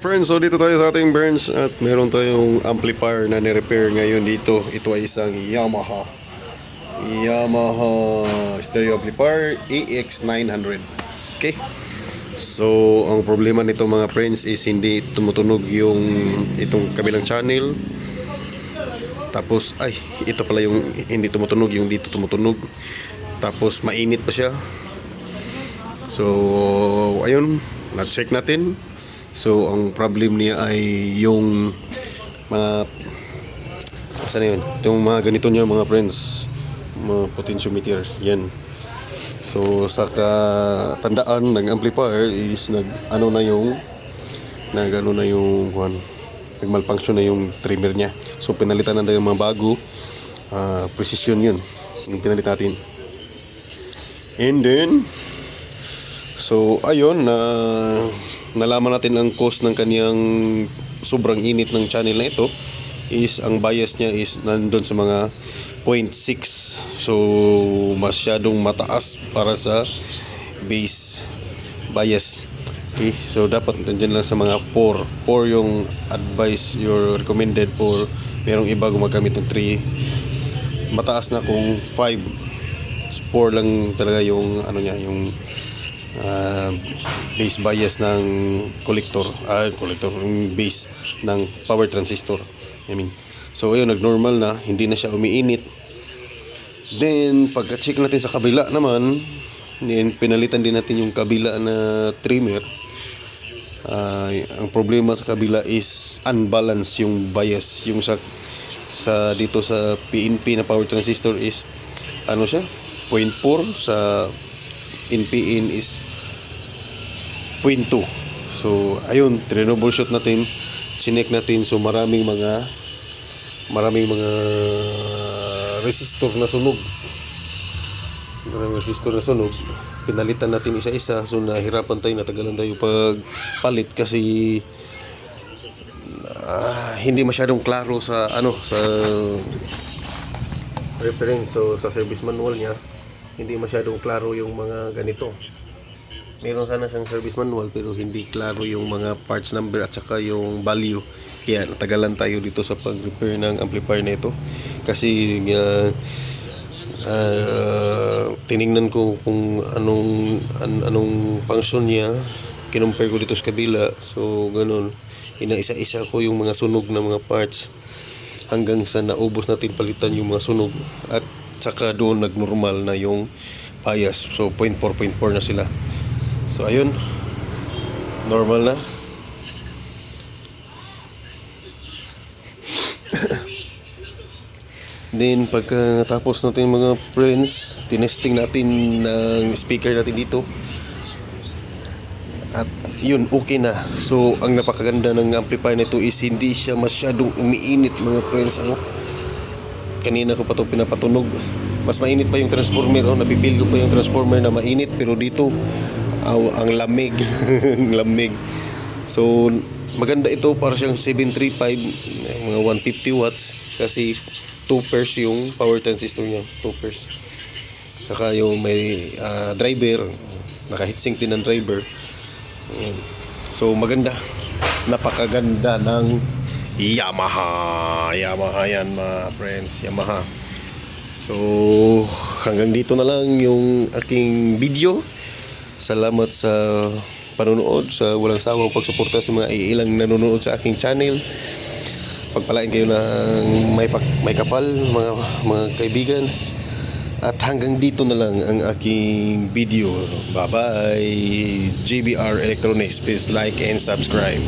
Friends, so dito tayo sa ating Burns at meron tayong amplifier na ni-repair ngayon dito. Ito ay isang Yamaha stereo amplifier AX900. Okay? So, ang problema nito mga friends is hindi tumutunog yung itong kabilang channel. Tapos, ito pala yung hindi tumutunog, yung dito tumutunog. Tapos, mainit pa siya. So, ayun, na-check natin. So, ang problem niya ay yung mga saan na yun? Yung mga ganito niya mga friends, mga potentiometer, yan. So, sa katandaan ng amplifier is nag-malfunction na yung trimmer niya. So, pinalitan na yung mga bago, precision yun, yung pinalit natin. And then, so, ayun, nalaman natin ang cause ng kaniyang sobrang init ng channel na ito is ang bias niya is nandun sa mga 0.6, so masyadong mataas para sa base bias. Okay, so dapat nandiyan lang sa mga 4 yung advice, your recommended 4. Merong iba gumagamit ng 3, mataas na kung 5. 4 lang talaga yung niya, yung base bias ng collector, yung base ng power transistor, so ayun, nag-normal na, hindi na siya umiinit. Then pagka-check natin sa kabila naman, then pinalitan din natin yung kabila na trimmer. Ang problema sa kabila is unbalance yung bias, yung sa dito sa PNP na power transistor is siya 0.4, sa NPN is 0.2. So ayun, troubleshoot natin, chinek natin. So maraming mga resistor na sunog. Pinalitan natin isa-isa. So nahirapan tayo, natagalan tayo pagpalit kasi hindi masyadong klaro sa sa reference. So sa service manual niya, hindi masyadong klaro yung mga ganito. Meron sana siyang service manual pero hindi klaro yung mga parts number at saka yung value. Kaya natagalan tayo dito sa pag-repair ng amplifier na ito. Kasi tiningnan ko kung anong function niya. Kinumpare ko dito sa kabila. So ganun, inaisa-isa ko yung mga sunog na mga parts hanggang sa naubos natin palitan yung mga sunog. At saka doon nag-normal na yung bias. So 0.4 na sila. So ayun, normal na. Then pagkatapos natin mga friends, tinesting natin ng speaker natin dito. At yun, okay na. So ang napakaganda ng amplifier nito is hindi siya masyadong umiinit mga friends. Kanina ko pa ito pinapatunog, mas mainit pa yung transformer. Napipil ko pa yung transformer na mainit, pero dito ang lamig. Lamig. So maganda ito, para siyang 735, mga 150 watts, kasi 2 pairs yung power transistor niya, 2 pairs. Saka yung may driver, naka-heatsink din ng driver. So maganda, napakaganda ng Yamaha yan mga friends, Yamaha. So hanggang dito na lang yung aking video. Salamat sa panonood, sa walang sawang pagsuporta sa mga ilang nanonood sa aking channel. Pagpalain kayo ng may kapal mga kaibigan. At hanggang dito na lang ang aking video. Bye bye. JBR Electronics, please like and subscribe.